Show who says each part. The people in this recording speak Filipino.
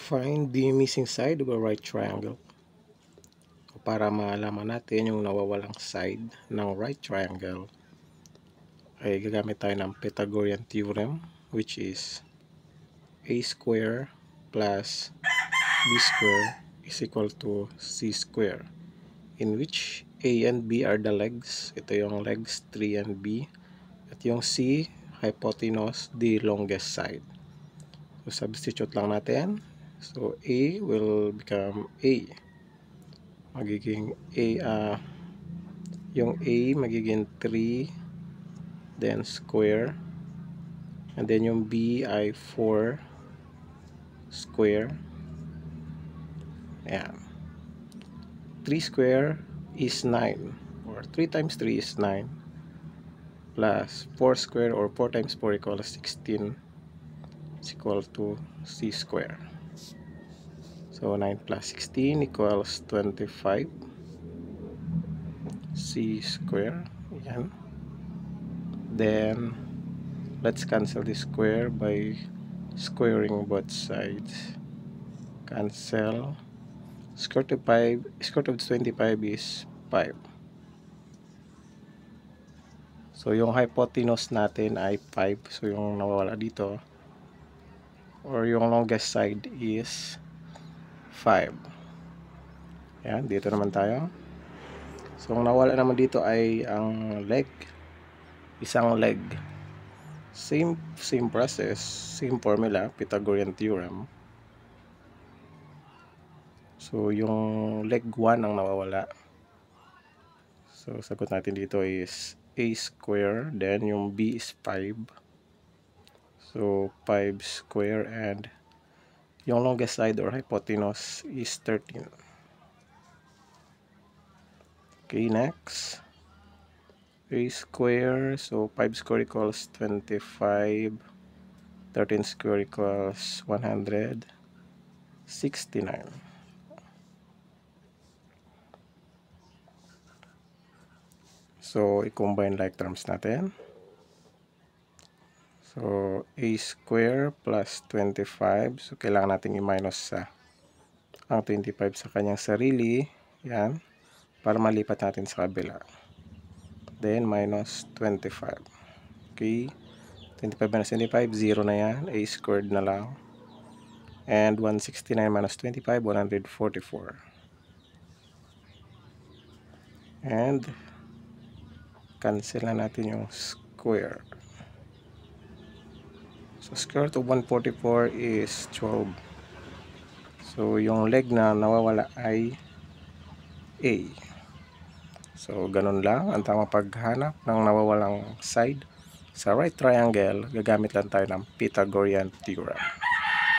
Speaker 1: Find the missing side of a right triangle. Para malaman natin yung nawawalang side ng right triangle, ay gagamit tayo ng Pythagorean theorem, which is a square plus b square is equal to c square, in which a and b are the legs. Ito yung legs 3 and b, at yung c, hypotenuse, the longest side. So substitute lang natin. So a will become a. Magiging a, yung a magiging 3, then square, and then yung b ay 4 square. Ayan. 3 square is 9, or 3 times 3 is 9, plus 4 square, or 4 times 4 equals 16, is equal to c square. So 9 plus 16 equals 25 c square. Ayan. Then let's cancel this square by squaring both sides. Cancel. Square root of 25 is 5. So yung hypotenuse natin ay 5. So yung nawawala dito, or yung longest side, is 5. Ayan, dito naman tayo. So ang nawala naman dito ay ang leg. Isang leg. Same process, same formula, Pythagorean theorem. So yung leg 1 ang nawawala. So sagot natin dito is a square, then yung b is 5. So 5 square, and yung longest side or hypotenuse is 13. Okay, next. A square, so 5 square equals 25. 13 square equals 169. So i-combine like terms natin. So a square plus 25. So kailangan natin i-minus ang 25 sa kanyang sarili. Yan. Para malipat natin sa kabila. Then minus 25. Okay. 25 minus 25, 0 na yan. A squared na lang. And 169 minus 25, 144. And cancel na natin yung square. So square root of 144 is 12. So yung leg na nawawala ay a. So ganun lang ang tamang paghanap ng nawawalang side sa right triangle. Gagamit lang tayo ng Pythagorean theorem.